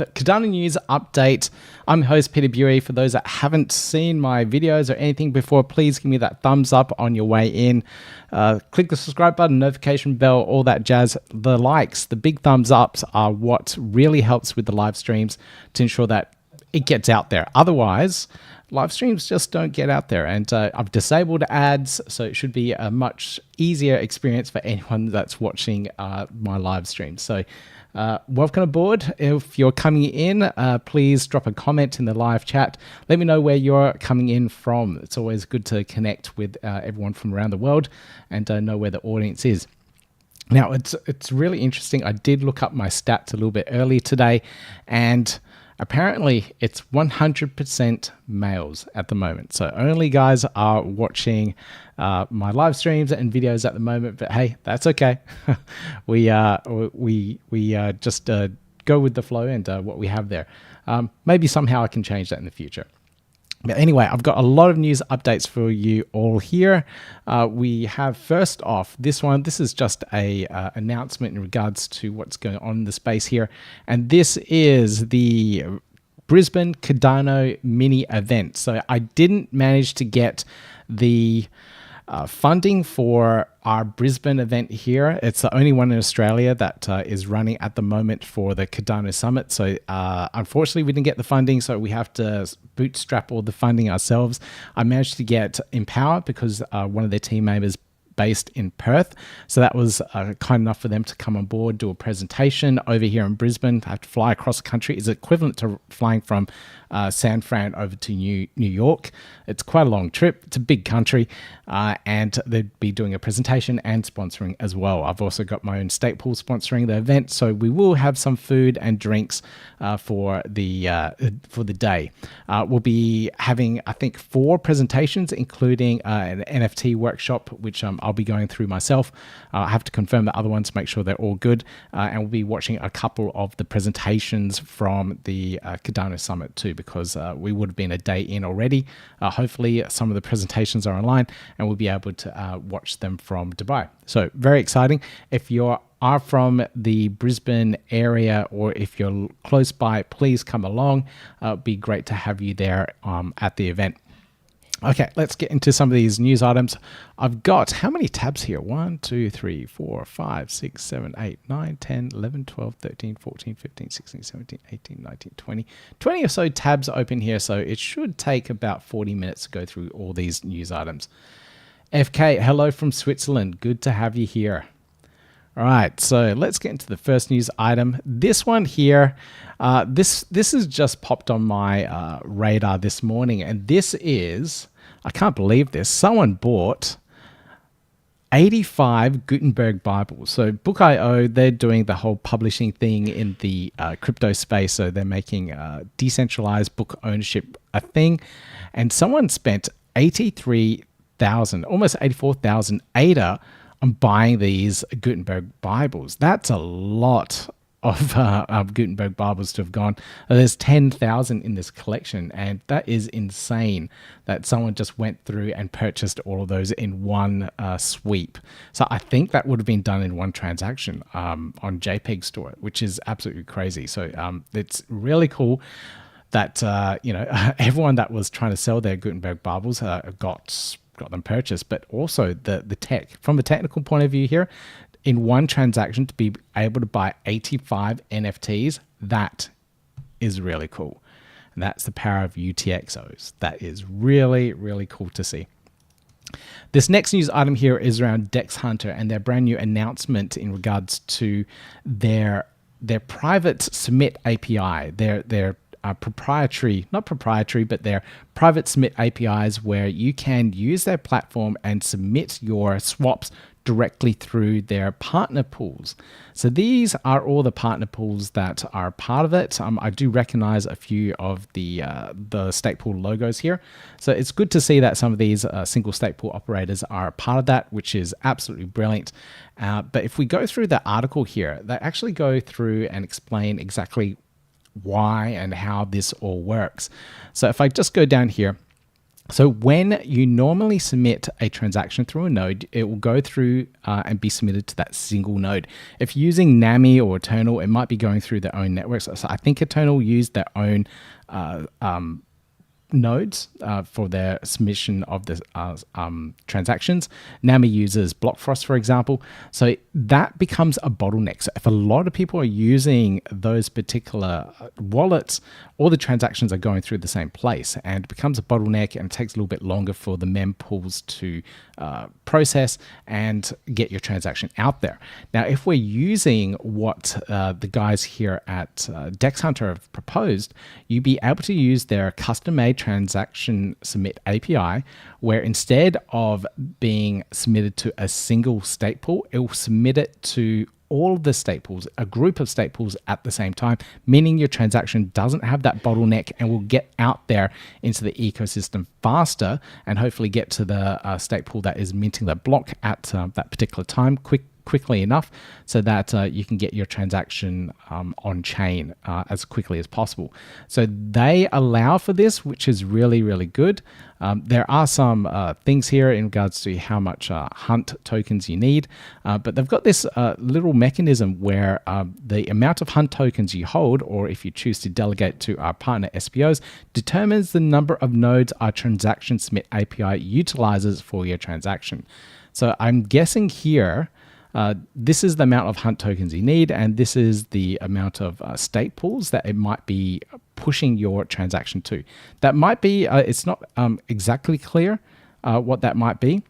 Cardano news update. I'm host Peter Bury. For those that haven't seen my videos or anything before, please give me that thumbs up on your way in. Click the subscribe button, notification bell, all that jazz. The likes, the big thumbs ups are what really helps with the live streams to ensure that it gets out there. Otherwise, live streams just don't get out there. And I've disabled ads, so it should be a much easier experience for anyone that's watching my live stream. So welcome aboard. If you're coming in, please drop a comment in the live chat. Let me know where you're coming in from. It's always good to connect with everyone from around the world and know where the audience is. Now, it's really interesting. I did look up my stats a little bit earlier today, and apparently it's 100% males at the moment. So only guys are watching my live streams and videos at the moment, but hey, that's okay. we just go with the flow and what we have there. Maybe somehow I can change that in the future. But anyway, I've got a lot of news updates for you all here. We have, first off, this one. This is just a announcement in regards to what's going on in the space here. And this is the Brisbane Cardano mini event. So I didn't manage to get the funding for our Brisbane event here. It's the only one in Australia that is running at the moment for the Cardano Summit. So unfortunately, we didn't get the funding, so we have to bootstrap all the funding ourselves. I managed to get Empower because one of their team members based in Perth. So that was kind enough for them to come on board, do a presentation over here in Brisbane. I have to fly across the country. It's equivalent to flying from San Fran over to New York. It's quite a long trip. It's a big country, and they'd be doing a presentation and sponsoring as well. I've also got my own stake pool sponsoring the event, so we will have some food and drinks for the day. We'll be having, I think, 4 presentations, including an NFT workshop, which I'll be going through myself. I have to confirm the other ones, make sure they're all good, and we'll be watching a couple of the presentations from the Cardano Summit too, because we would have been a day in already. Hopefully some of the presentations are online and we'll be able to watch them from Dubai. So very exciting. If you are from the Brisbane area or if you're close by, please come along. It'd be great to have you there at the event. Okay, let's get into some of these news items. I've got how many tabs here? 1, 2, 3, 4, 5, 6, 7, 8, 9, 10, 11, 12, 13, 14, 15, 16, 17, 18, 19, 20. 20 or so tabs open here, so it should take about 40 minutes to go through all these news items. FK, hello from Switzerland. Good to have you here. All right, so let's get into the first news item. This one here, this has just popped on my radar this morning, and this is, I can't believe this, someone bought 85 Gutenberg Bibles. So Book.io, they're doing the whole publishing thing in the crypto space, so they're making decentralized book ownership a thing, and someone spent 83,000, almost 84,000 ADA on buying these Gutenberg Bibles. That's a lot of Gutenberg Bibles to have gone. There's 10,000 in this collection, and that is insane that someone just went through and purchased all of those in one sweep. So I think that would have been done in one transaction on JPEG Store, which is absolutely crazy. So it's really cool that everyone that was trying to sell their Gutenberg Bibles got them purchased, but also the tech. From a technical point of view here, in one transaction to be able to buy 85 NFTs, that is really cool. And that's the power of eUTXOs. That is really, really cool to see. This next news item here is around DexHunter and their brand new announcement in regards to their private submit API, their proprietary, not proprietary, but they're private submit APIs where you can use their platform and submit your swaps directly through their partner pools. So these are all the partner pools that are part of it. I do recognize a few of the stake pool logos here. So it's good to see that some of these single stake pool operators are a part of that, which is absolutely brilliant. But if we go through the article here, they actually go through and explain exactly why and how this all works. So if I just go down here, So when you normally submit a transaction through a node, it will go through and be submitted to that single node. If you're using NAMI or Eternal, it might be going through their own networks. So I think Eternal used their own nodes for their submission of the transactions. NAMI uses BlockFrost, for example. So that becomes a bottleneck. So if a lot of people are using those particular wallets, all the transactions are going through the same place, and it becomes a bottleneck, and it takes a little bit longer for the mempools to process and get your transaction out there. Now, if we're using what the guys here at DexHunter have proposed, you'd be able to use their custom-made transaction submit API, where instead of being submitted to a single state pool, it will submit it to all of the state pools, a group of state pools at the same time, meaning your transaction doesn't have that bottleneck and will get out there into the ecosystem faster, and hopefully get to the state pool that is minting the block at that particular time quickly enough, so that you can get your transaction on chain as quickly as possible. So they allow for this, which is really, really good. There are some things here in regards to how much hunt tokens you need, but they've got this little mechanism where the amount of hunt tokens you hold, or if you choose to delegate to our partner SPOs, determines the number of nodes our transaction submit API utilizes for your transaction. So I'm guessing here, this is the amount of hunt tokens you need, and this is the amount of state pools that it might be pushing your transaction to. That might be, it's not exactly clear what that might be,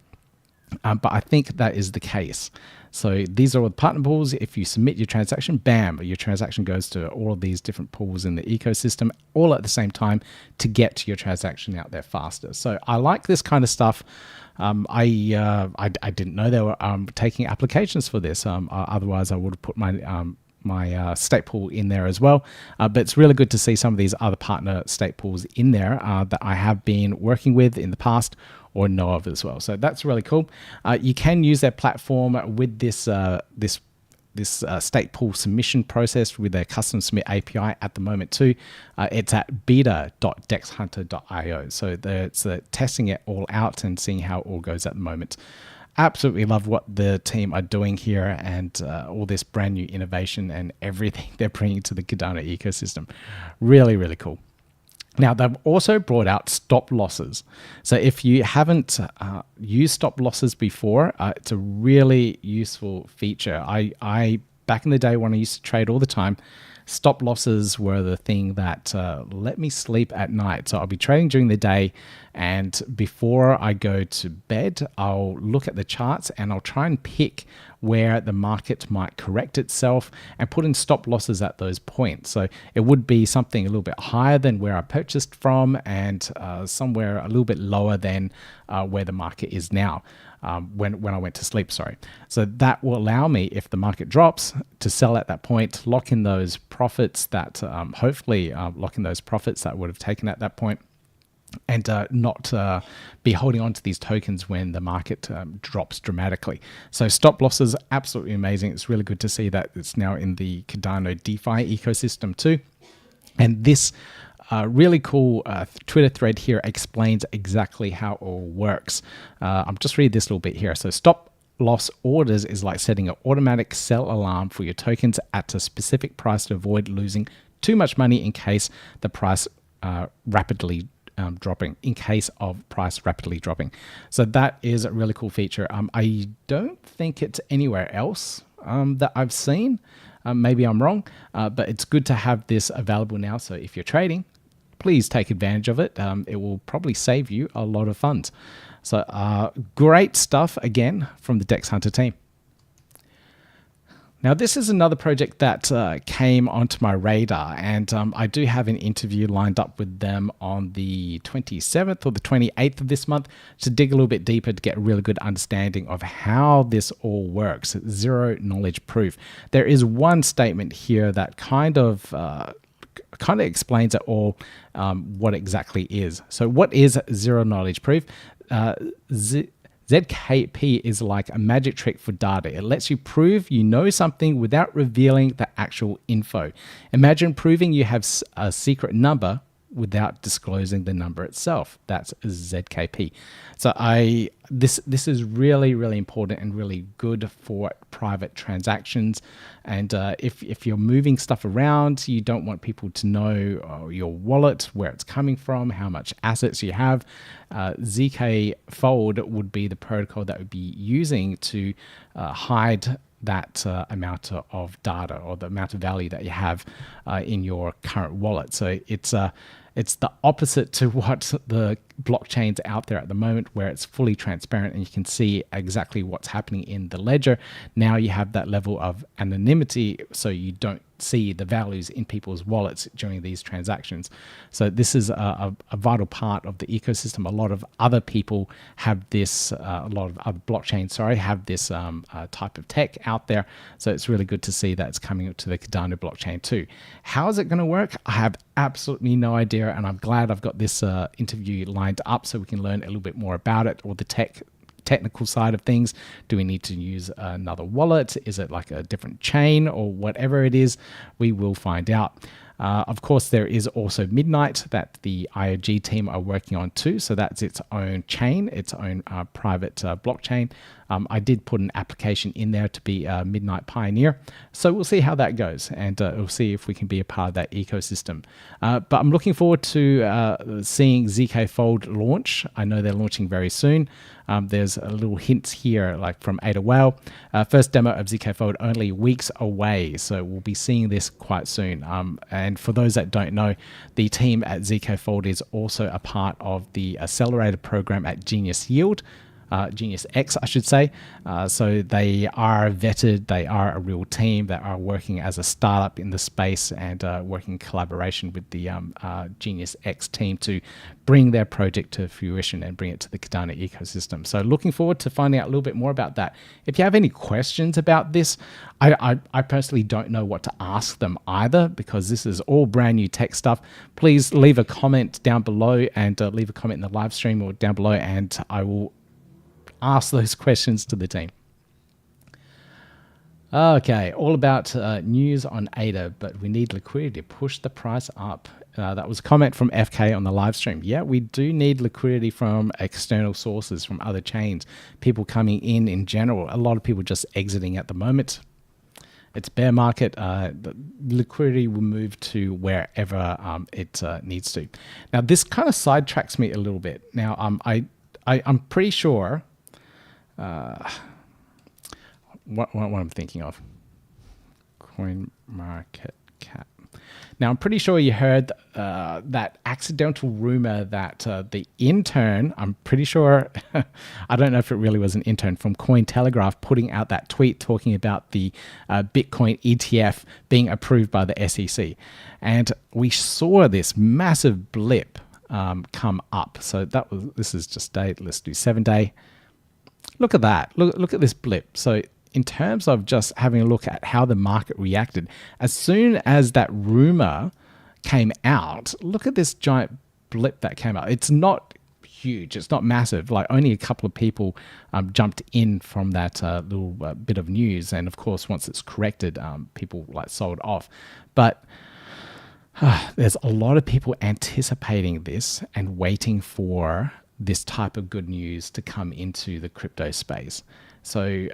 but I think that is the case. So these are all the partner pools. If you submit your transaction, bam, your transaction goes to all of these different pools in the ecosystem, all at the same time, to get your transaction out there faster. So I like this kind of stuff. I didn't know they were taking applications for this. Otherwise, I would have put my state pool in there as well. But it's really good to see some of these other partner state pools in there that I have been working with in the past or know of as well. So that's really cool. You can use their platform with this state pool submission process with their custom submit API at the moment too. It's at beta.dexhunter.io. So it's testing it all out and seeing how it all goes at the moment. Absolutely love what the team are doing here, and all this brand new innovation and everything they're bringing to the Cardano ecosystem. Really, really cool. Now, they've also brought out stop losses. So if you haven't used stop losses before, it's a really useful feature. I back in the day when I used to trade all the time, stop losses were the thing that let me sleep at night. So I'll be trading during the day, and before I go to bed, I'll look at the charts and I'll try and pick where the market might correct itself and put in stop losses at those points. So it would be something a little bit higher than where I purchased from, and somewhere a little bit lower than where the market is now. When I went to sleep, sorry. So that will allow me, if the market drops, to sell at that point, lock in those profits that, hopefully lock in those profits that would have taken at that point, and not be holding on to these tokens when the market drops dramatically. So stop losses, absolutely amazing. It's really good to see that it's now in the Cardano DeFi ecosystem too. And this really cool Twitter thread here explains exactly how it all works. I'll just read this little bit here. So stop loss orders is like setting an automatic sell alarm for your tokens at a specific price to avoid losing too much money in case the price rapidly dropping, in case of price rapidly dropping. So that is a really cool feature. I don't think it's anywhere else that I've seen. Maybe I'm wrong, but it's good to have this available now. So if you're trading, please take advantage of it. It will probably save you a lot of funds. So great stuff again from the DexHunter team. Now, this is another project that came onto my radar, and I do have an interview lined up with them on the 27th or the 28th of this month to dig a little bit deeper to get a really good understanding of how this all works. Zero knowledge proof. There is one statement here that kind of explains it all, what exactly is. So what is zero knowledge proof? zkP is like a magic trick for data. It lets you prove you know something without revealing the actual info. Imagine proving you have a secret number without disclosing the number itself. That's zkP. So this is really, really important and really good for private transactions. And if you're moving stuff around, you don't want people to know your wallet, where it's coming from, how much assets you have. zkFold would be the protocol that would be using to hide that amount of data or the amount of value that you have in your current wallet. So it's the opposite to what the blockchains out there at the moment, where it's fully transparent and you can see exactly what's happening in the ledger. Now you have that level of anonymity, so you don't see the values in people's wallets during these transactions. So this is a vital part of the ecosystem. A lot of other people have this, a lot of other blockchains, have this type of tech out there. So it's really good to see that it's coming to the Cardano blockchain too. How is it going to work? I have absolutely no idea, and I'm glad I've got this interview lined up so we can learn a little bit more about it, or the technical side of things. Do we need to use another wallet? Is it like a different chain, or whatever it is? We will find out. Of course, there is also Midnight that the IOG team are working on too. So that's its own chain, its own private blockchain. I did put an application in there to be a Midnight Pioneer. So we'll see how that goes, and we'll see if we can be a part of that ecosystem. But I'm looking forward to seeing zkFold launch. I know they're launching very soon. There's a little hints here, like from Ada Whale. First demo of zkFold only weeks away, so we'll be seeing this quite soon. And for those that don't know, the team at zkFold is also a part of the accelerator program at Genius Yield. Genius X, I should say. So they are vetted, they are a real team that are working as a startup in the space, and working in collaboration with the Genius X team to bring their project to fruition and bring it to the Cardano ecosystem. So looking forward to finding out a little bit more about that. If you have any questions about this, I personally don't know what to ask them either, because this is all brand new tech stuff. Please leave a comment down below, and leave a comment in the live stream or down below, and I will ask those questions to the team. Okay, all about news on ADA, but we need liquidity to push the price up. That was a comment from FK on the live stream. Yeah, we do need liquidity from external sources, from other chains, people coming in general. A lot of people just exiting at the moment. It's bear market. The liquidity will move to wherever it needs to. Now, this kind of sidetracks me a little bit. Now, I'm pretty sure what I'm thinking of. Coin market cap. Now, I'm pretty sure you heard that accidental rumor that the intern, I'm pretty sure, I don't know if it really was an intern, from Cointelegraph putting out that tweet talking about the Bitcoin ETF being approved by the SEC. And we saw this massive blip come up. So this is just day, let's do 7 day. Look at that. Look at this blip. So in terms of just having a look at how the market reacted, as soon as that rumor came out, look at this giant blip that came out. It's not huge. It's not massive. Like, only a couple of people jumped in from that little bit of news. And of course, once it's corrected, people like sold off. But there's a lot of people anticipating this and waiting for this type of good news to come into the crypto space. So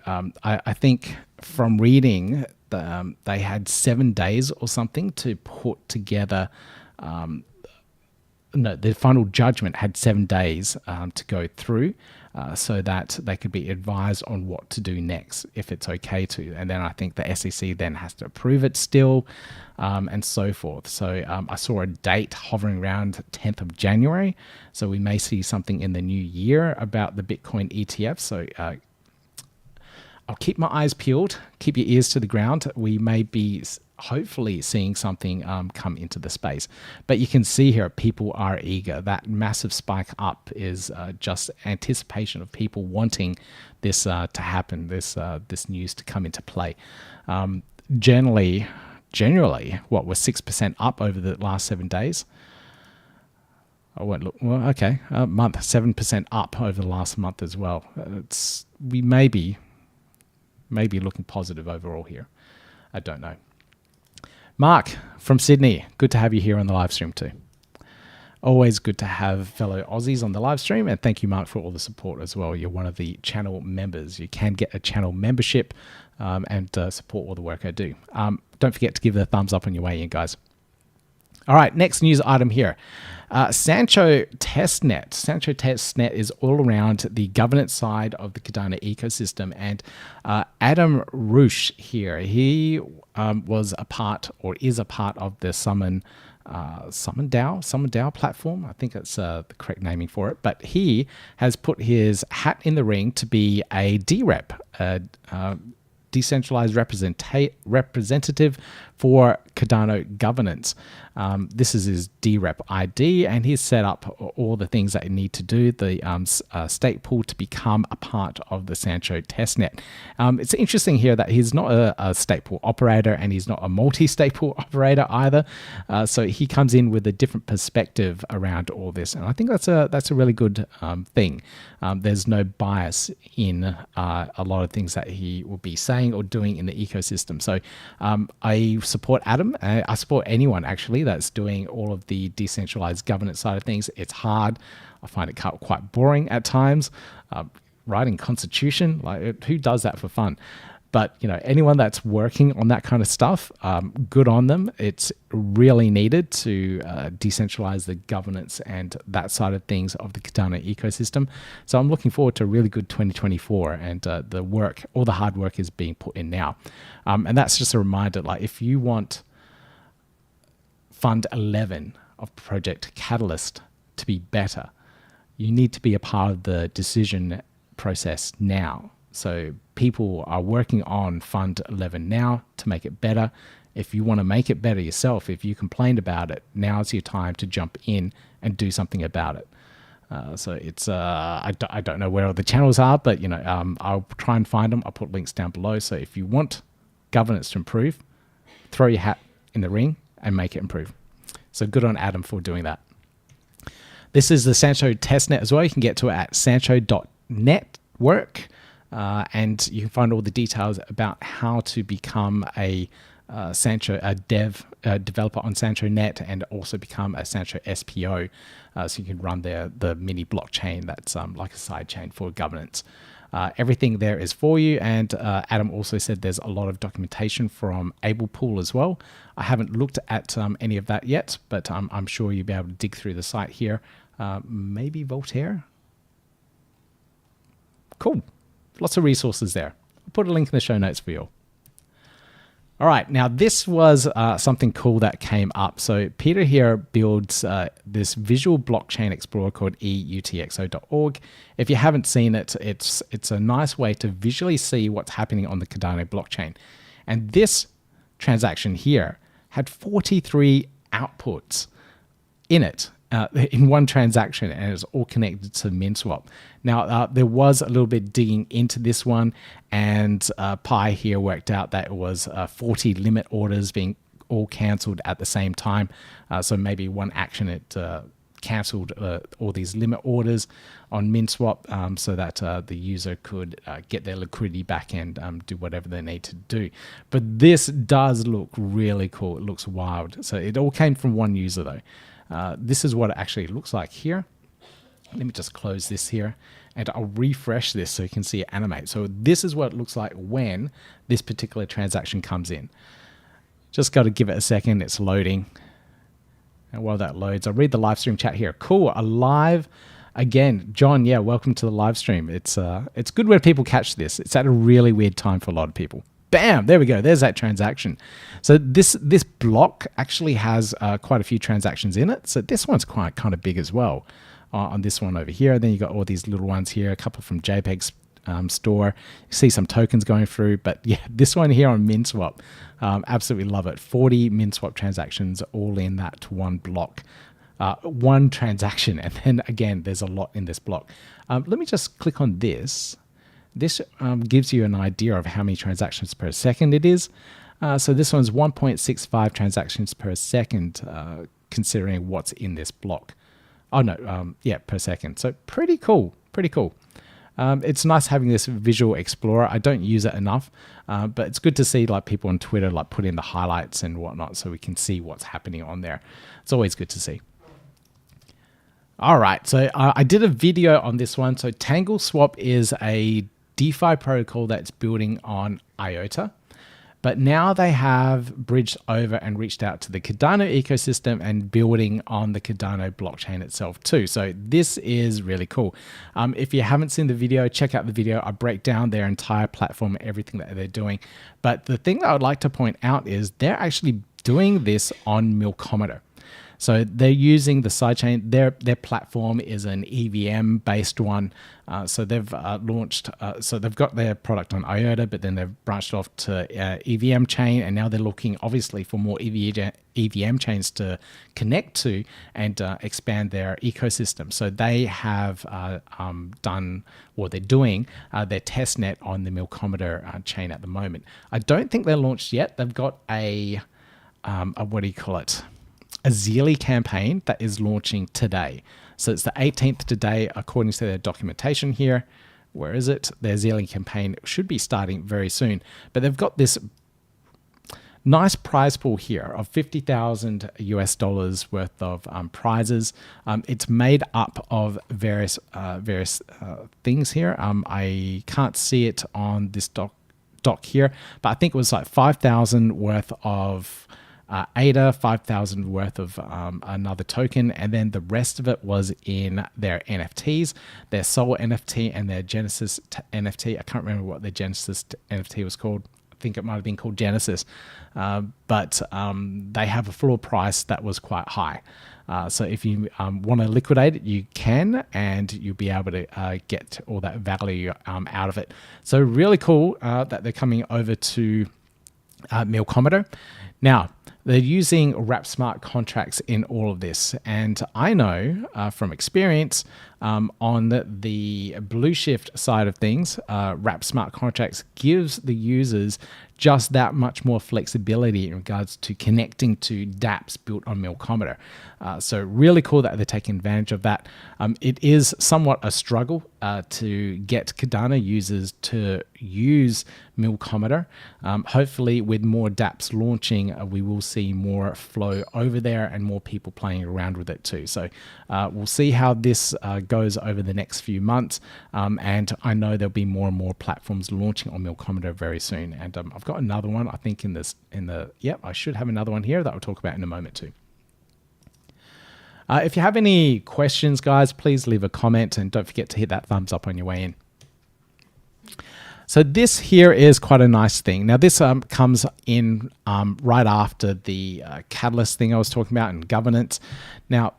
I think from reading, they had 7 days or something to put together. No, the final judgment had 7 days to go through, so that they could be advised on what to do next, if it's okay to. And then I think the SEC then has to approve it still, and so forth. So I saw a date hovering around 10th of January. So we may see something in the new year about the Bitcoin ETF. So I'll keep my eyes peeled, keep your ears to the ground. We may be hopefully seeing something come into the space. But you can see here, people are eager. That massive spike up is just anticipation of people wanting this to happen, this news to come into play. Generally, what was 6% up over the last 7 days? I won't look. Well, okay, month 7% up over the last month as well. We may be looking positive overall here. I don't know. Mark from Sydney, good to have you here on the live stream too. Always good to have fellow Aussies on the live stream. And thank you, Mark, for all the support as well. You're one of the channel members. You can get a channel membership and support all the work I do. Don't forget to give it a thumbs up on your way in, guys. All right, next news item here. Sancho testnet. Sancho testnet is all around the governance side of the Cardano ecosystem. And Adam Roosh here, he was a part or is a part of the Summon DAO platform. I think that's the correct naming for it. But he has put his hat in the ring to be a DRep, decentralized representative for Cardano governance. This is his DRep ID, and he's set up all the things that you need to do, the stake pool to become a part of the Sancho testnet. It's interesting here that he's not a stake pool operator, and he's not a multi-stake pool operator either. So he comes in with a different perspective around all this, and I think that's a really good thing. There's no bias in a lot of things that he will be saying or doing in the ecosystem. So I support Adam. I support anyone actually that's doing all of the decentralized governance side of things. It's hard. I find it quite boring at times. Writing constitution, like who does that for fun? But anyone that's working on that kind of stuff, good on them. It's really needed to decentralize the governance and that side of things of the Cardano ecosystem. So I'm looking forward to a really good 2024, and the work, all the hard work is being put in now. And that's just a reminder, like if you want Fund 11 of Project Catalyst to be better, you need to be a part of the decision process now. So people are working on Fund 11 now to make it better. If you want to make it better yourself, if you complained about it, now's your time to jump in and do something about it. So it's I don't know where all the channels are, but I'll try and find them. I'll put links down below. So if you want governance to improve, throw your hat in the ring and make it improve. So good on Adam for doing that. This is the Sancho testnet as well. You can get to it at sancho.network. And you can find all the details about how to become a developer on SanchoNet, and also become a Sancho SPO, so you can run the mini blockchain that's like a side chain for governance. Everything there is for you, and Adam also said there's a lot of documentation from AblePool as well. I haven't looked at any of that yet, but I'm sure you'll be able to dig through the site here. Maybe Voltaire? Cool. Lots of resources there. I'll put a link in the show notes for you all. All right, now this was something cool that came up. So Peter here builds this visual blockchain explorer called eUTXO.org. If you haven't seen it, it's a nice way to visually see what's happening on the Cardano blockchain. And this transaction here had 43 outputs in it. In one transaction, and it's all connected to MinSwap. Now, there was a little bit digging into this one, and Pi here worked out that it was 40 limit orders being all cancelled at the same time. So maybe one action it cancelled all these limit orders on MinSwap, so that the user could get their liquidity back and do whatever they need to do. But this does look really cool. It looks wild. So it all came from one user though. This is what it actually looks like here. Let me just close this here, and I'll refresh this so you can see it animate. So this is what it looks like when this particular transaction comes in. Just got to give it a second. It's loading. And while that loads, I'll read the live stream chat here. Cool, alive again. John, yeah, welcome to the live stream. It's good when people catch this. It's at a really weird time for a lot of people. Bam, there we go. There's that transaction. So this block actually has quite a few transactions in it. So this one's quite kind of big as well on this one over here. Then you got all these little ones here, a couple from JPEG's store. You see some tokens going through, but yeah, this one here on MinSwap, absolutely love it. 40 MinSwap transactions all in that one block. One transaction, and then again, there's a lot in this block. Let me just click on this. This gives you an idea of how many transactions per second it is. So this one's 1.65 transactions per second, considering what's in this block. Oh no, yeah, per second. So pretty cool, pretty cool. It's nice having this visual explorer. I don't use it enough, but it's good to see like people on Twitter like put in the highlights and whatnot, so we can see what's happening on there. It's always good to see. All right, so I did a video on this one. So TangleSwap is a DeFi protocol that's building on IOTA, but now they have bridged over and reached out to the Cardano ecosystem and building on the Cardano blockchain itself too. So this is really cool. If you haven't seen the video, check out the video. I break down their entire platform, everything that they're doing. But the thing that I would like to point out is they're actually doing this on Milkomeda. So they're using the sidechain. Their platform is an EVM based one. So they've launched. So they've got their product on IOTA, but then they've branched off to EVM chain, and now they're looking obviously for more EVM chains to connect to and expand their ecosystem. So they have done, or they're doing their testnet on the Milkomeda chain at the moment. I don't think they're launched yet. They've got a what do you call it? A Zealy campaign that is launching today. So it's the 18th today, according to their documentation here. Where is it? Their Zealy campaign should be starting very soon. But they've got this nice prize pool here of $50,000 US worth of prizes. It's made up of various things here. I can't see it on this doc here, but I think it was like 5,000 worth of ADA, 5,000 worth of another token, and then the rest of it was in their NFTs, their Soul NFT and their Genesis NFT. I can't remember what their Genesis NFT was called. I think it might have been called Genesis, but they have a floor price that was quite high. So if you want to liquidate it, you can, and you'll be able to get all that value out of it. So really cool that they're coming over to Milkomeda. Now, they're using wrap smart contracts in all of this. And I know from experience on the Blueshift side of things, wrap smart contracts gives the users just that much more flexibility in regards to connecting to dApps built on Milkomeda. So really cool that they're taking advantage of that. It is somewhat a struggle to get Cardano users to use Milkomeda. Hopefully with more dApps launching, we will see more flow over there and more people playing around with it too. So we'll see how this goes over the next few months. And I know there'll be more and more platforms launching on Milkomeda very soon. And I've got another one, I think I should have another one here that I'll talk about in a moment too. If you have any questions, guys, please leave a comment and don't forget to hit that thumbs up on your way in. So this here is quite a nice thing. Now this comes in right after the Catalyst thing I was talking about and governance. Now,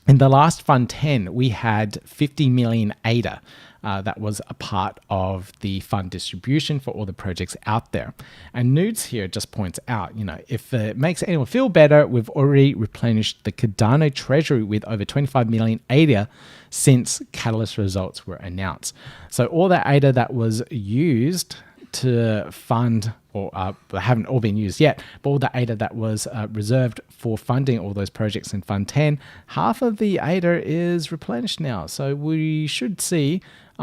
in the last Fund 10, we had 50 million ADA. That was a part of the fund distribution for all the projects out there. And Nudes here just points out, if it makes anyone feel better, we've already replenished the Cardano Treasury with over 25 million ADA since Catalyst results were announced. So all that ADA that was used to fund, or haven't all been used yet, but all the ADA that was reserved for funding all those projects in Fund 10, half of the ADA is replenished now. So we should see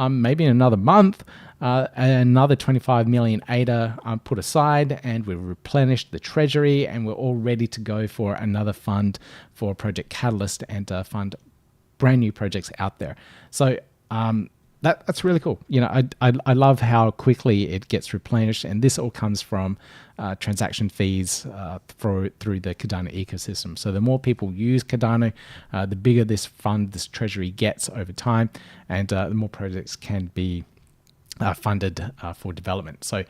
maybe in another month, another 25 million ADA put aside, and we've replenished the treasury, and we're all ready to go for another fund for Project Catalyst and fund brand new projects out there. So that's really cool. I love how quickly it gets replenished, and this all comes from transaction fees through the Cardano ecosystem. So the more people use Cardano, the bigger this treasury gets over time, and the more projects can be funded for development. So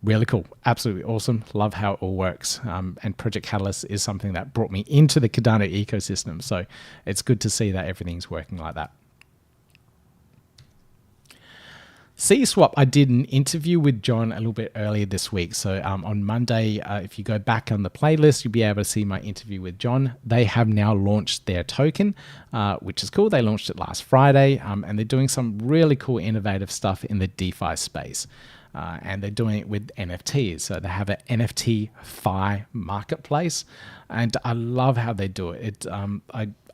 really cool, absolutely awesome. Love how it all works. And Project Catalyst is something that brought me into the Cardano ecosystem. So it's good to see that everything's working like that. CSwap, I did an interview with John a little bit earlier this week. So on Monday, if you go back on the playlist, you'll be able to see my interview with John. They have now launched their token, which is cool. They launched it last Friday, and they're doing some really cool, innovative stuff in the DeFi space. And they're doing it with NFTs. So they have an NFT Fi marketplace, and I love how they do it.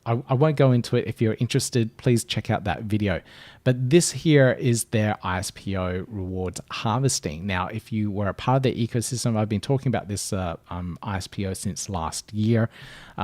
I won't go into it. If you're interested, please check out that video. But this here is their ISPO rewards harvesting. Now, if you were a part of the ecosystem, I've been talking about this ISPO since last year.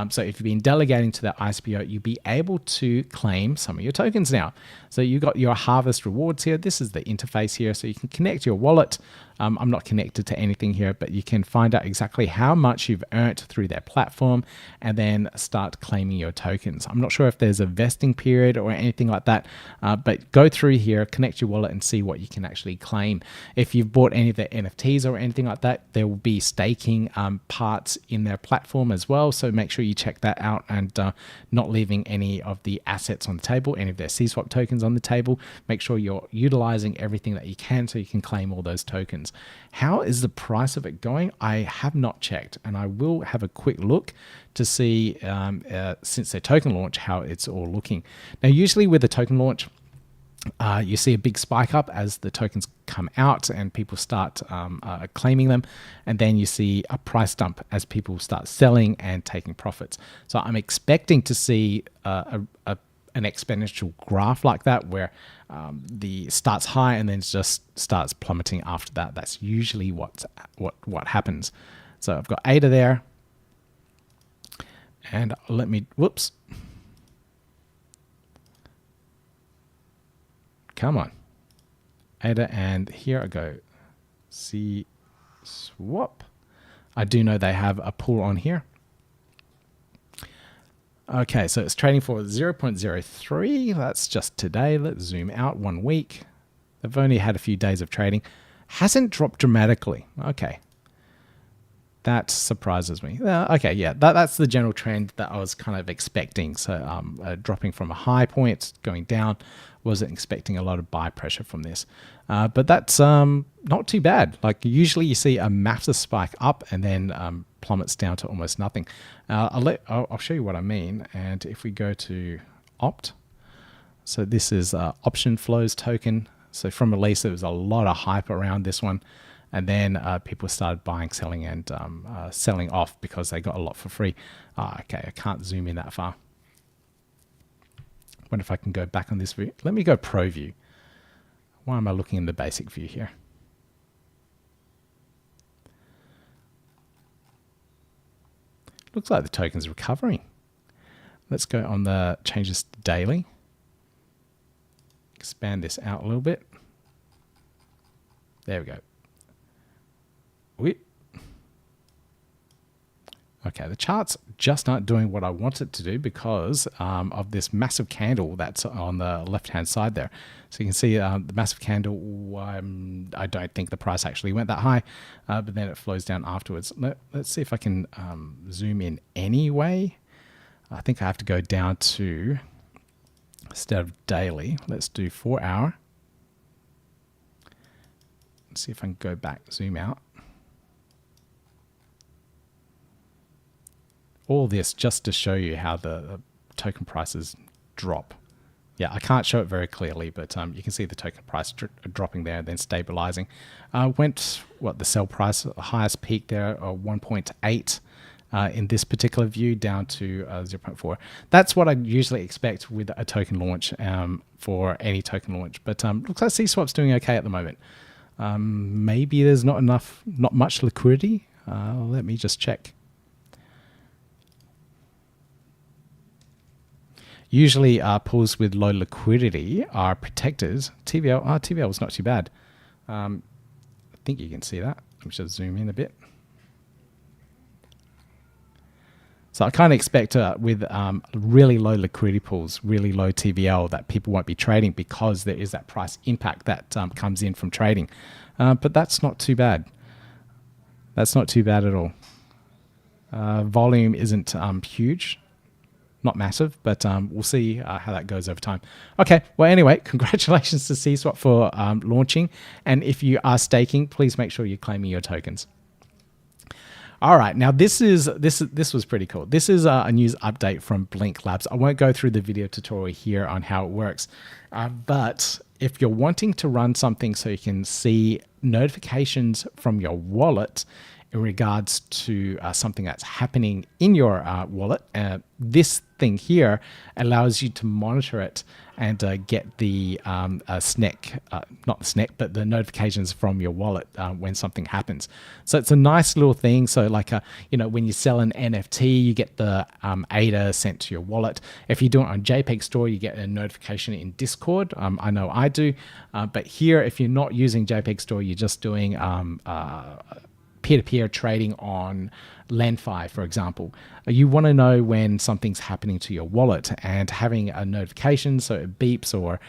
So if you've been delegating to that ISPO, you'll be able to claim some of your tokens now. So you got your harvest rewards here. This is the interface here. So you can connect your wallet. I'm not connected to anything here, but you can find out exactly how much you've earned through their platform and then start claiming your tokens. I'm not sure if there's a vesting period or anything like that, but go through here, connect your wallet and see what you can actually claim. If you've bought any of their NFTs or anything like that, there will be staking parts in their platform as well. So make sure you check that out and not leaving any of the assets on the table, any of their CSwap tokens on the table. Make sure you're utilizing everything that you can so you can claim all those tokens. How is the price of it going? I have not checked, and I will have a quick look to see since their token launch how it's all looking. Now, usually with the token launch, you see a big spike up as the tokens come out and people start claiming them, and then you see a price dump as people start selling and taking profits. So I'm expecting to see an exponential graph like that where the starts high and then just starts plummeting after that. That's usually what happens. So I've got ADA there, and let me whoops. Come on, ADA, and here I go. CSwap. I do know they have a pool on here. Okay, so it's trading for 0.03. That's just today. Let's zoom out 1 week. They've only had a few days of trading. Hasn't dropped dramatically. Okay. That surprises me. Okay, yeah, that's the general trend that I was kind of expecting. So dropping from a high point, going down. Wasn't expecting a lot of buy pressure from this. But that's not too bad. Like usually you see a massive spike up and then plummets down to almost nothing. I'll show you what I mean. And if we go to Opt, so this is OptionFlow's token. So from release, there was a lot of hype around this one. And then people started buying, selling, and selling off because they got a lot for free. Okay, I can't zoom in that far. Wonder if I can go back on this view. Let me go Pro View. Why am I looking in the basic view here? Looks like the token's recovering. Let's go on the changes to daily. Expand this out a little bit. There we go. Okay, the charts just aren't doing what I want it to do because of this massive candle that's on the left-hand side there. So you can see the massive candle, I don't think the price actually went that high, but then it flows down afterwards. Let's see if I can zoom in anyway. I think I have to go down to, instead of daily, let's do 4 hour. Let's see if I can go back, zoom out. All this just to show you how the token prices drop. Yeah, I can't show it very clearly, but you can see the token price dropping there and then stabilizing. Went, the sell price, highest peak there, 1.8 in this particular view, down to 0.4. That's what I usually expect with a token launch for any token launch. But looks like CSwap's doing okay at the moment. Maybe there's not much liquidity. Let me just check. Usually pools with low liquidity are protected. TVL was not too bad. I think you can see that. Let me just zoom in a bit. So I kind of expect with really low liquidity pools, really low TVL, that people won't be trading because there is that price impact that comes in from trading. But that's not too bad. That's not too bad at all. Volume isn't huge. Not massive, but we'll see how that goes over time. Okay, well, anyway, congratulations to CSwap for launching. And if you are staking, please make sure you're claiming your tokens. All right, now this was pretty cool. This is a news update from BlinkLabs. I won't go through the video tutorial here on how it works, but if you're wanting to run something so you can see notifications from your wallet in regards to something that's happening in your wallet. This thing here allows you to monitor it and get the SNEC, not the SNEC, but the notifications from your wallet when something happens. So it's a nice little thing. So like, when you sell an NFT, you get the ADA sent to your wallet. If you do it on JPEG Store, you get a notification in Discord. I know I do. But here, if you're not using JPEG Store, you're just doing peer-to-peer trading on LendFi, for example. You want to know when something's happening to your wallet, and having a notification so it beeps or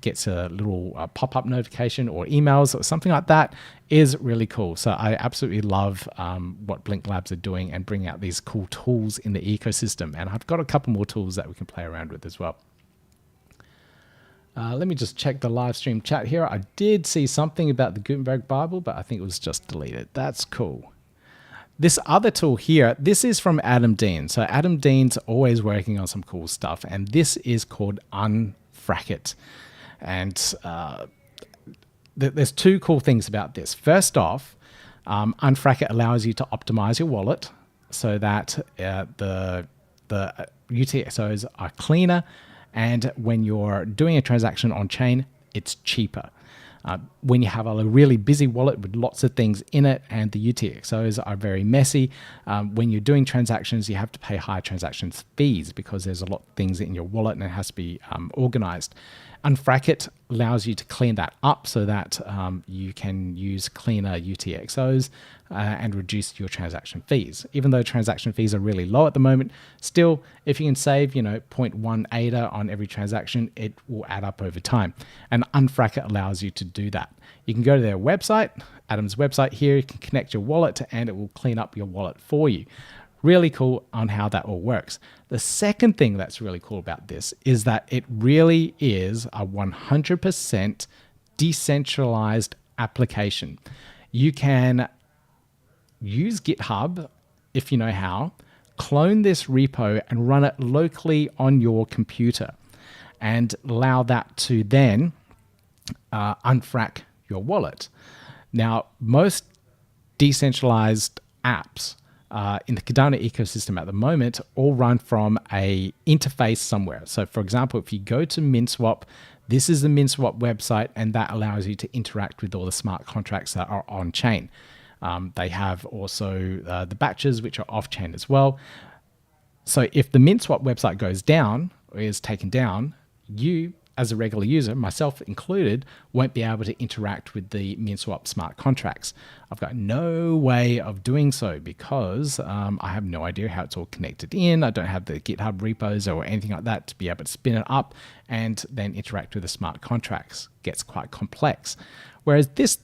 gets a little pop-up notification or emails or something like that is really cool. So I absolutely love what BlinkLabs are doing and bringing out these cool tools in the ecosystem. And I've got a couple more tools that we can play around with as well. Let me just check the live stream chat here. I did see something about the Gutenberg Bible, but I think it was just deleted. That's cool. This other tool here, this is from Adam Dean. So Adam Dean's always working on some cool stuff, and this is called Unfrack.it. And there's two cool things about this. First off, Unfrack.it allows you to optimize your wallet so that the UTXOs are cleaner, and when you're doing a transaction on chain, it's cheaper. When you have a really busy wallet with lots of things in it and the UTXOs are very messy, when you're doing transactions, you have to pay high transaction fees because there's a lot of things in your wallet and it has to be organized. Unfrack.it allows you to clean that up so that you can use cleaner UTXOs and reduce your transaction fees. Even though transaction fees are really low at the moment, still, if you can save, 0.1 ADA on every transaction, it will add up over time. And Unfrack.it allows you to do that. You can go to their website, Adam's website here, you can connect your wallet and it will clean up your wallet for you. Really cool on how that all works. The second thing that's really cool about this is that it really is a 100% decentralized application. You can use GitHub, if you know how, clone this repo and run it locally on your computer and allow that to then unfrack your wallet. Now, most decentralized apps in the Cardano ecosystem at the moment all run from a interface somewhere. So for example, if you go to MinSwap, this is the MinSwap website, and that allows you to interact with all the smart contracts that are on chain. They have also the batches, which are off chain as well. So if the MinSwap website goes down or is taken down, you as a regular user, myself included, won't be able to interact with the MinSwap smart contracts. I've got no way of doing so because I have no idea how it's all connected in. I don't have the GitHub repos or anything like that to be able to spin it up and then interact with the smart contracts. It gets quite complex. Whereas this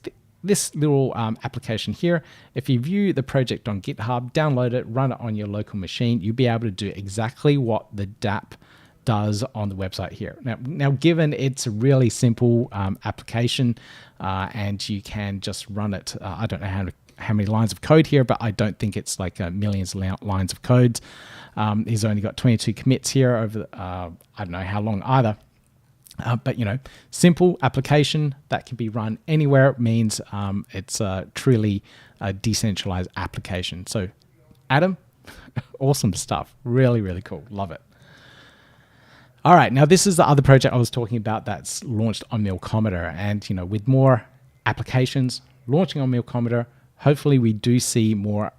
little application here, if you view the project on GitHub, download it, run it on your local machine, you'll be able to do exactly what the DApp does on the website here. Now, given it's a really simple application and you can just run it, I don't know how many lines of code here, but I don't think it's like millions of lines of code. He's only got 22 commits here over, I don't know how long either. But, simple application that can be run anywhere. It means it's truly a decentralized application. So, Adam, awesome stuff. Really, really cool. Love it. All right, now this is the other project I was talking about that's launched on Milkomeda. And, with more applications launching on Milkomeda, hopefully we do see more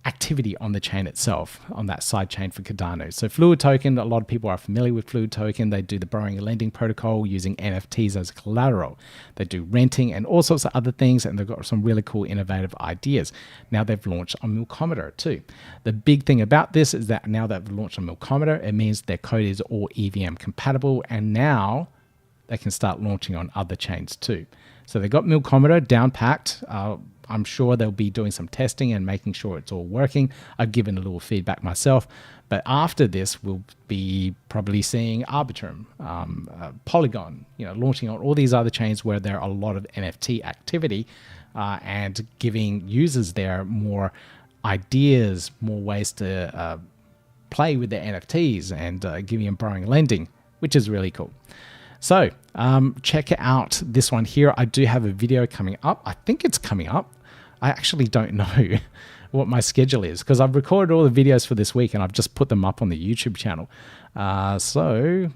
activity on the chain itself, on that side chain for Cardano. So FluidToken, a lot of people are familiar with FluidToken. They do the borrowing and lending protocol using NFTs as collateral. They do renting and all sorts of other things, and they've got some really cool, innovative ideas. Now they've launched on Milkomeda too. The big thing about this is that now they've launched on Milkomeda, it means their code is all EVM compatible, and now they can start launching on other chains too. So they got Milkomeda down packed. I'm sure they'll be doing some testing and making sure it's all working. I've given a little feedback myself. But after this, we'll be probably seeing Arbitrum, Polygon, launching on all these other chains where there are a lot of NFT activity and giving users there more ideas, more ways to play with their NFTs and giving them borrowing and lending, which is really cool. So check out this one here. I do have a video coming up. I think it's coming up. I actually don't know what my schedule is because I've recorded all the videos for this week and I've just put them up on the YouTube channel. So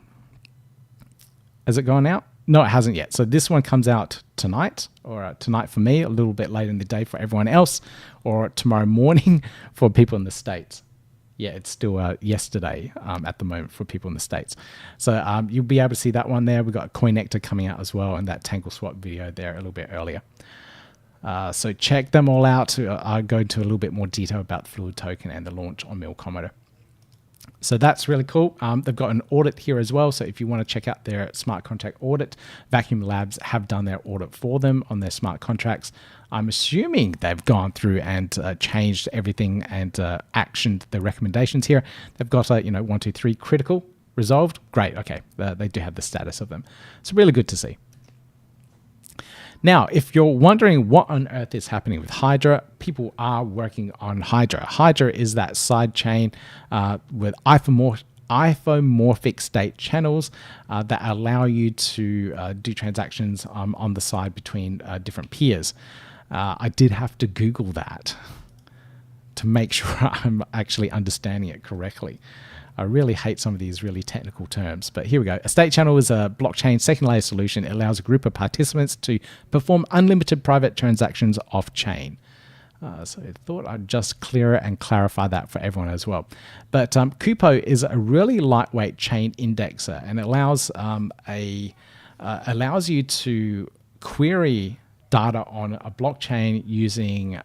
has it gone out? No, it hasn't yet. So this one comes out tonight, or tonight for me, a little bit later in the day for everyone else, or tomorrow morning for people in the States. Yeah, it's still yesterday at the moment for people in the States. So you'll be able to see that one there. We've got CoinNectar coming out as well, and that TangleSwap video there a little bit earlier. So check them all out. I'll go into a little bit more detail about FluidToken and the launch on Milkomeda. So that's really cool. They've got an audit here as well. So if you want to check out their smart contract audit, Vacuum Labs have done their audit for them on their smart contracts. I'm assuming they've gone through and changed everything and actioned the recommendations here. They've got 1, 2, 3 critical, resolved. Great. Okay. They do have the status of them. It's really good to see. Now, if you're wondering what on earth is happening with Hydra, people are working on Hydra. Hydra is that side chain with isomorphic state channels that allow you to do transactions on the side between different peers. I did have to Google that to make sure I'm actually understanding it correctly. I really hate some of these really technical terms, but here we go. A state channel is a blockchain second layer solution. It allows a group of participants to perform unlimited private transactions off chain. So I thought I'd just clear it and clarify that for everyone as well. But Kupo is a really lightweight chain indexer, and it allows you to query data on a blockchain using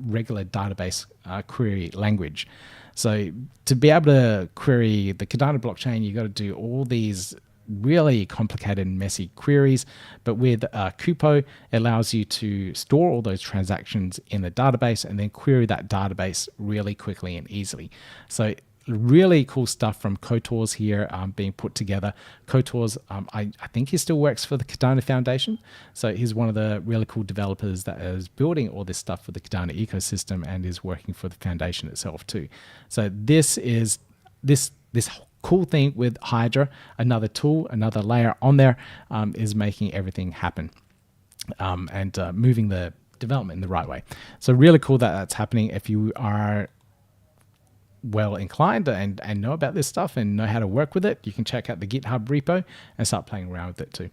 regular database query language. So to be able to query the Cardano blockchain, you got to do all these really complicated and messy queries. But with Kupo, it allows you to store all those transactions in a database and then query that database really quickly and easily. So really cool stuff from Kotors here being put together. Kotors, I think he still works for the Cardano Foundation. So he's one of the really cool developers that is building all this stuff for the Cardano ecosystem and is working for the foundation itself too. So this is this cool thing with Hydra, another tool, another layer on there is making everything happen and moving the development in the right way. So really cool that that's happening. If you are well inclined and know about this stuff and know how to work with it, you can check out the GitHub repo and start playing around with it too.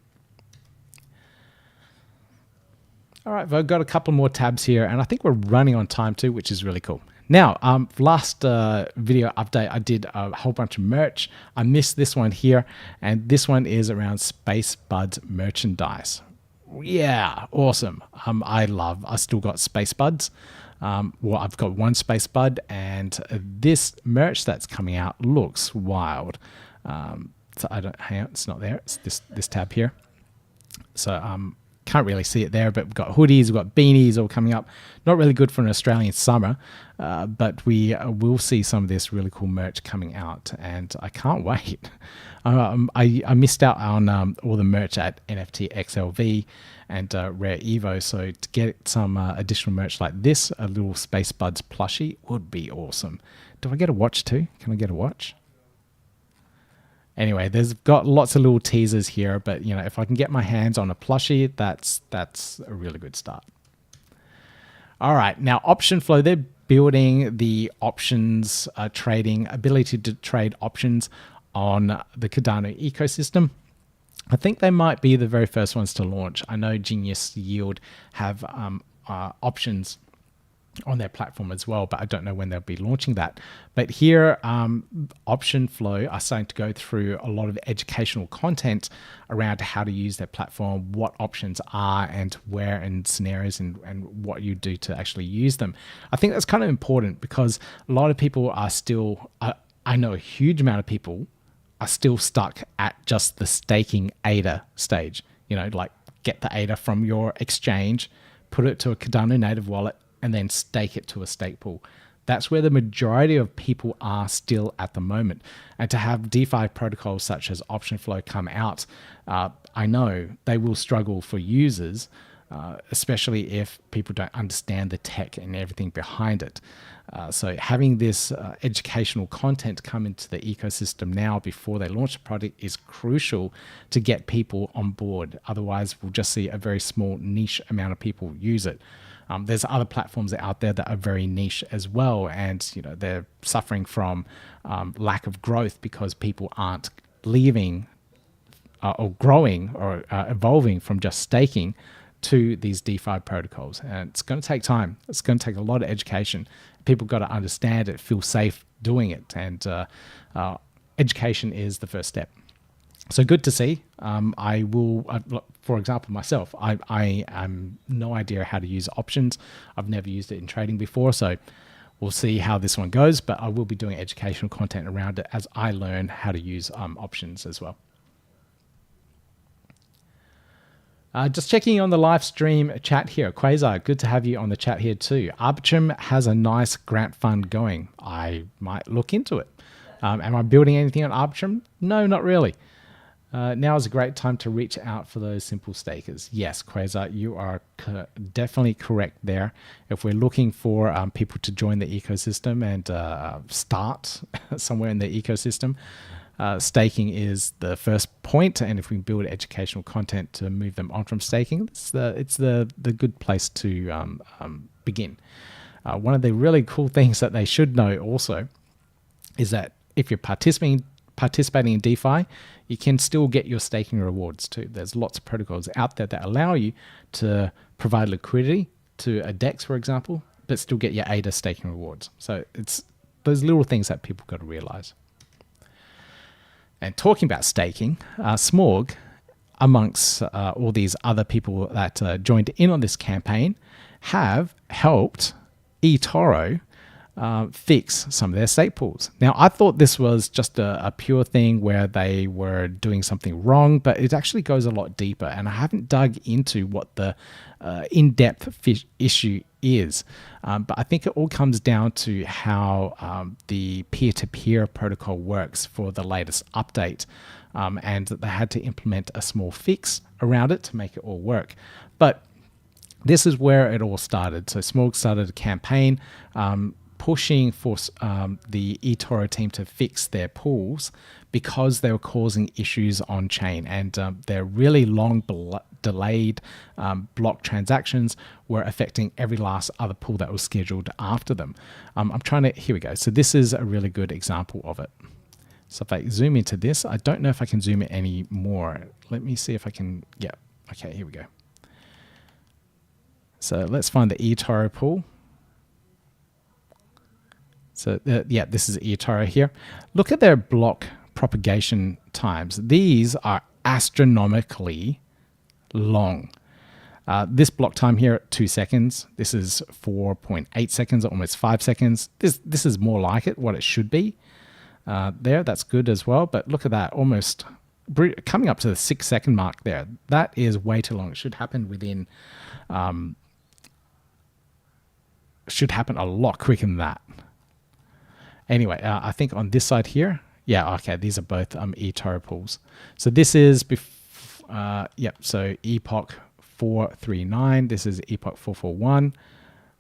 All right, I've got a couple more tabs here and I think we're running on time too, which is really cool. Now, last video update, I did a whole bunch of merch. I missed this one here, and this one is around Spacebudz merchandise. Yeah, awesome. I still got Spacebudz. Well, I've got one Spacebud, and this merch that's coming out looks wild. So hang on, it's not there. It's this tab here. So can't really see it there, but we've got hoodies, we've got beanies all coming up. Not really good for an Australian summer, but we will see some of this really cool merch coming out, and I can't wait. I missed out on all the merch at NFT XLV and Rare Evo, so to get some additional merch like this, a little Spacebudz plushie would be awesome. Do I get a watch too? Can I get a watch? Anyway, there's got lots of little teasers here, but if I can get my hands on a plushie, that's a really good start. All right, now OptionFlow, they're building the options trading, ability to trade options on the Cardano ecosystem. I think they might be the very first ones to launch. I know Genius Yield have options on their platform as well, but I don't know when they'll be launching that. But here, OptionFlow are starting to go through a lot of educational content around how to use their platform, what options are and where in scenarios and what you do to actually use them. I think that's kind of important because a lot of people are still, I know a huge amount of people are still stuck at just the staking ADA stage. Like get the ADA from your exchange, put it to a Cardano native wallet, and then stake it to a stake pool. That's where the majority of people are still at the moment. And to have DeFi protocols such as OptionFlow come out, I know they will struggle for users, especially if people don't understand the tech and everything behind it. So having this educational content come into the ecosystem now before they launch the product is crucial to get people on board. Otherwise, we'll just see a very small niche amount of people use it. There's other platforms out there that are very niche as well, and they're suffering from lack of growth because people aren't leaving or growing or evolving from just staking to these DeFi protocols. And it's going to take time. It's going to take a lot of education. People got to understand it, feel safe doing it, and education is the first step. So good to see. For example, myself, I am no idea how to use options. I've never used it in trading before, so we'll see how this one goes, but I will be doing educational content around it as I learn how to use options as well. Just checking on the live stream chat here. Quasar, good to have you on the chat here too. Arbitrum has a nice grant fund going. I might look into it. Am I building anything on Arbitrum? No, not really. Now is a great time to reach out for those simple stakers. Yes, Quasar, you are definitely correct there. If we're looking for people to join the ecosystem and start somewhere in the ecosystem, staking is the first point, and if we build educational content to move them on from staking, it's the good place to begin. One of the really cool things that they should know also is that if you're participating in DeFi, you can still get your staking rewards too. There's lots of protocols out there that allow you to provide liquidity to a DEX, for example, but still get your ADA staking rewards. So it's those little things that people got to realize. And talking about staking, Smorg, amongst all these other people that joined in on this campaign, have helped eToro fix some of their stake pools. Now, I thought this was just a pure thing where they were doing something wrong, but it actually goes a lot deeper, and I haven't dug into what the in-depth issue is. But I think it all comes down to how the peer-to-peer protocol works for the latest update, and that they had to implement a small fix around it to make it all work. But this is where it all started. So Smorg started a campaign pushing for the eToro team to fix their pools because they were causing issues on chain, and their really long delayed block transactions were affecting every last other pool that was scheduled after them. Here we go. So this is a really good example of it. So if I zoom into this, I don't know if I can zoom it any more. Let me see if I can, yeah, okay, here we go. So let's find the eToro pool. So yeah, this is eToro here. Look at their block propagation times. These are astronomically long. This block time here at 2 seconds. This is 4.8 seconds, almost 5 seconds. This is more like it, what it should be. That's good as well. But look at that, almost coming up to the 6 second mark there. That is way too long. It should happen within, should happen a lot quicker than that. Anyway, I think on this side here, yeah, okay, these are both eToro pools. So this is, so Epoch 439, this is Epoch 441.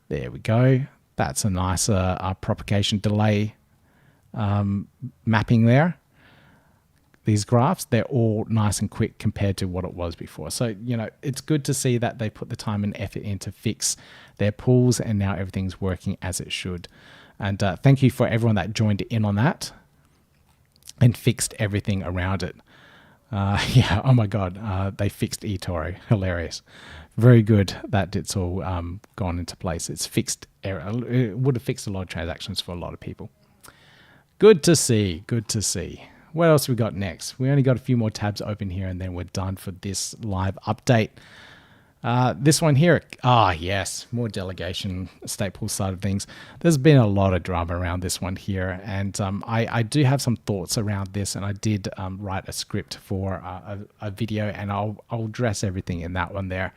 There we go. That's a nice propagation delay mapping there. These graphs, they're all nice and quick compared to what it was before. So, it's good to see that they put the time and effort in to fix their pools, and now everything's working as it should. And thank you for everyone that joined in on that and fixed everything around it. Yeah, oh my God, they fixed eToro. Hilarious. Very good that it's all gone into place. It's fixed error. It would have fixed a lot of transactions for a lot of people. Good to see. Good to see. What else we got next? We only got a few more tabs open here, and then we're done for this live update. This one here, yes, more delegation, stake pool side of things. There's been a lot of drama around this one here, and I do have some thoughts around this, and I did write a script for a video, and I'll address everything in that one there.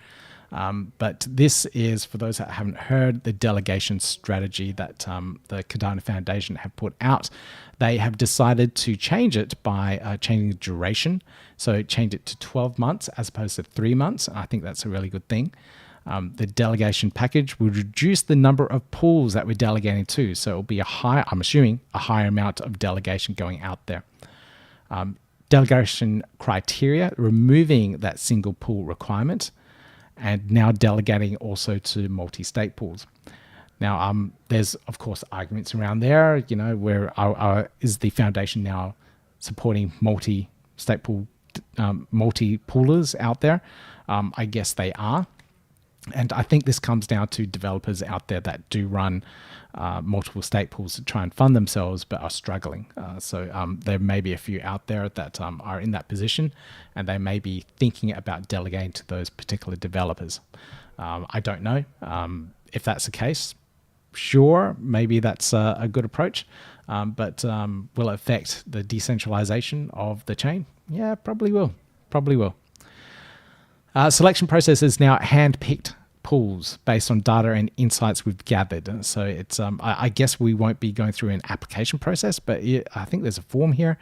But this is, for those that haven't heard, the delegation strategy that the Cardano Foundation have put out. They have decided to change it by changing the duration. So change it to 12 months as opposed to 3 months. And I think that's a really good thing. The delegation package will reduce the number of pools that we're delegating to. So it'll be I'm assuming, a higher amount of delegation going out there. Delegation criteria, removing that single pool requirement. and now delegating also to multi-stake pools. Now, there's of course arguments around there. You know, where is the foundation now supporting multi-stake pool, multi-poolers out there? I guess they are. And I think this comes down to developers out there that do run multiple stake pools to try and fund themselves, but are struggling. So there may be a few out there that are in that position, and they may be thinking about delegating to those particular developers. I don't know if that's the case. Sure, maybe that's a good approach, but will it affect the decentralization of the chain? Yeah, probably will. Probably will. Selection process is now hand-picked pools based on data and insights we've gathered. So it's I guess we won't be going through an application process, but I think there's a form here.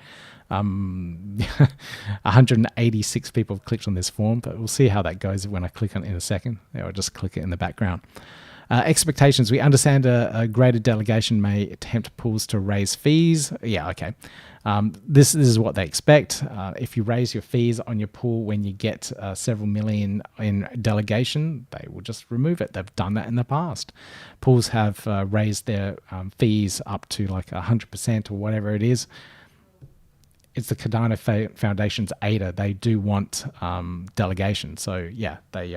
186 people have clicked on this form, but we'll see how that goes when I click on it in a second. I'll just click it in the background. Expectations. We understand a greater delegation may attempt pools to raise fees. Yeah, okay. This is what they expect. If you raise your fees on your pool when you get several million in delegation, they will just remove it. They've done that in the past. Pools have raised their fees up to like 100% or whatever it is. It's the Cardano Foundation's ADA. They do want delegation. So yeah, they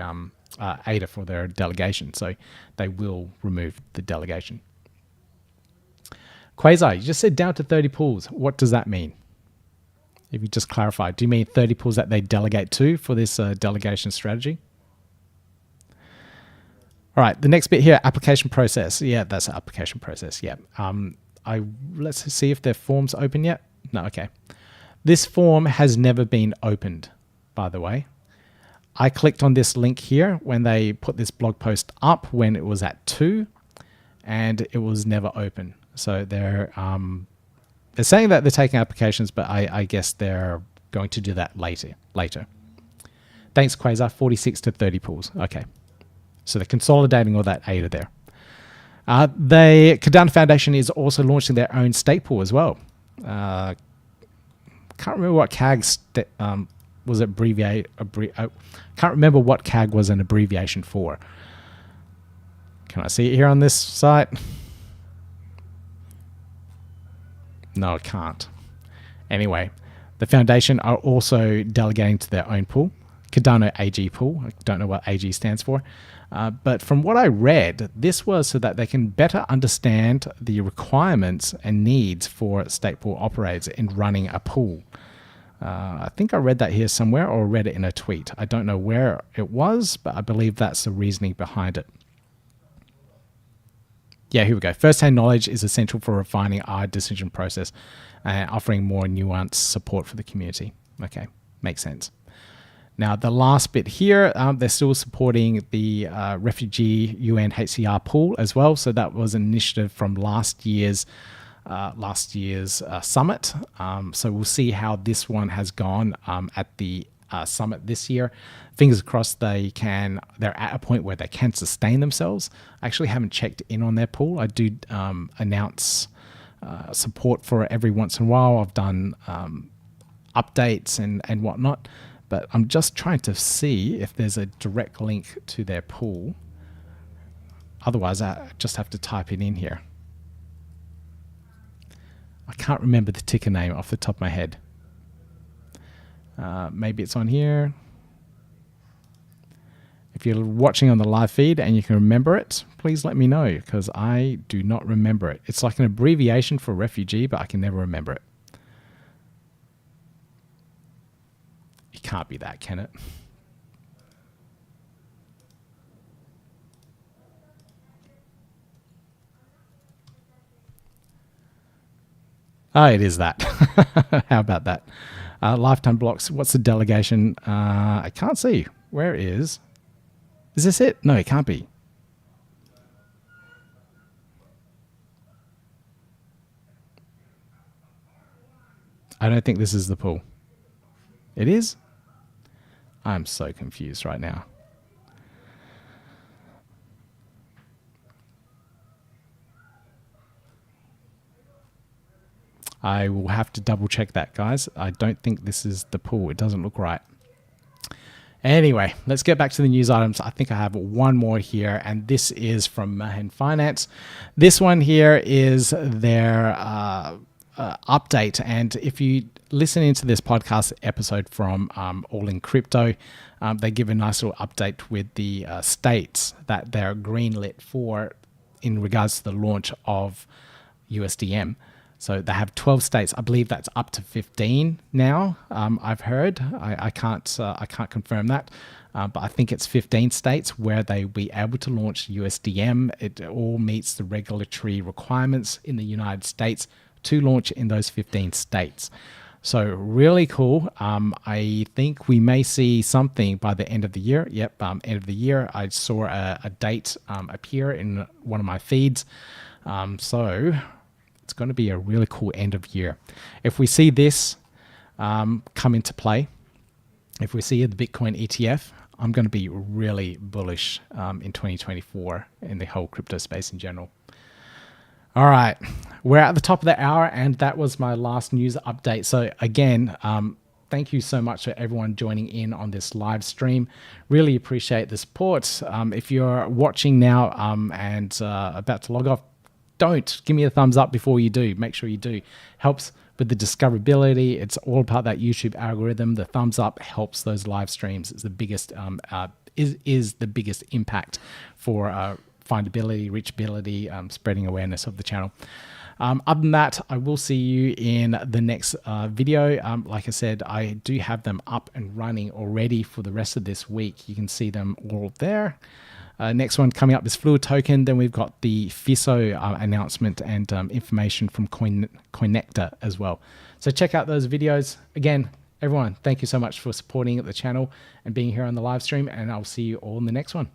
ADA for their delegation. So they will remove the delegation. Quasar, you just said down to 30 pools. What does that mean? If you just clarify, do you mean 30 pools that they delegate to for this delegation strategy? All right, the next bit here, application process. Yeah, that's an application process. Yeah. Let's see if their form's open yet. No, okay. This form has never been opened, by the way. I clicked on this link here when they put this blog post up when it was at 2, and it was never open. So they're saying that they're taking applications, but I guess they're going to do that later. Thanks, Quasar. 46 to 30 pools. Okay. So they're consolidating all that ADA there. The Cardano Foundation is also launching their own stake pool as well. Can't remember what CAG was abbreviate. Can't remember what CAG was an abbreviation for. Can I see it here on this site? No, I can't. Anyway, the foundation are also delegating to their own pool, Cardano AG pool. I don't know what AG stands for. But from what I read, this was so that they can better understand the requirements and needs for stake pool operators in running a pool. I think I read that here somewhere or read it in a tweet. I don't know where it was, but I believe that's the reasoning behind it. Yeah, here we go. First-hand knowledge is essential for refining our decision process and offering more nuanced support for the community. Okay, makes sense. Now, the last bit here, they're still supporting the refugee UNHCR pool as well. So that was an initiative from last year's summit. So we'll see how this one has gone at the summit this year. Fingers crossed they're at a point where they can sustain themselves. I actually haven't checked in on their pool. I do announce support for it every once in a while. I've done updates and whatnot, but I'm just trying to see if there's a direct link to their pool. Otherwise, I just have to type it in here. I can't remember the ticker name off the top of my head. Maybe it's on here. If you're watching on the live feed and you can remember it, please let me know, because I do not remember it. It's like an abbreviation for refugee, but I can never remember it. It can't be that, can it? Oh, it is that. How about that? Lifetime blocks. What's the delegation? I can't see. Where is this it? No, it can't be. I don't think this is the pool. It is? I'm so confused right now. I will have to double check that, guys. I don't think this is the pool. It doesn't look right. Anyway, let's get back to the news items. I think I have one more here, and this is from Mehen Finance. This one here is their update. And if you listen into this podcast episode from All in Crypto, they give a nice little update with the states that they're greenlit for in regards to the launch of USDM. So they have 12 states. I believe that's up to 15 now. I've heard. I can't confirm that, but I think it's 15 states where they will be able to launch USDM. It all meets the regulatory requirements in the United States to launch in those 15 states. So really cool. I think we may see something by the end of the year. Yep, end of the year. I saw a date appear in one of my feeds. So it's going to be a really cool end of year. If we see this come into play, if we see the Bitcoin ETF, I'm going to be really bullish in 2024 in the whole crypto space in general. All right, we're at the top of the hour, and that was my last news update. So again, thank you so much for everyone joining in on this live stream. Really appreciate the support. If you're watching now and about to log off, don't give me a thumbs up before you do. Make sure you do. Helps with the discoverability. It's all about that YouTube algorithm. The thumbs up helps those live streams. It's the biggest is the biggest impact for findability, reachability, spreading awareness of the channel. Other than that, I will see you in the next video. Like I said, I do have them up and running already for the rest of this week. You can see them all there. Next one coming up is FluidToken. Then we've got the FISO announcement and information from Coinector as well. So check out those videos. Again, everyone, thank you so much for supporting the channel and being here on the live stream, and I'll see you all in the next one.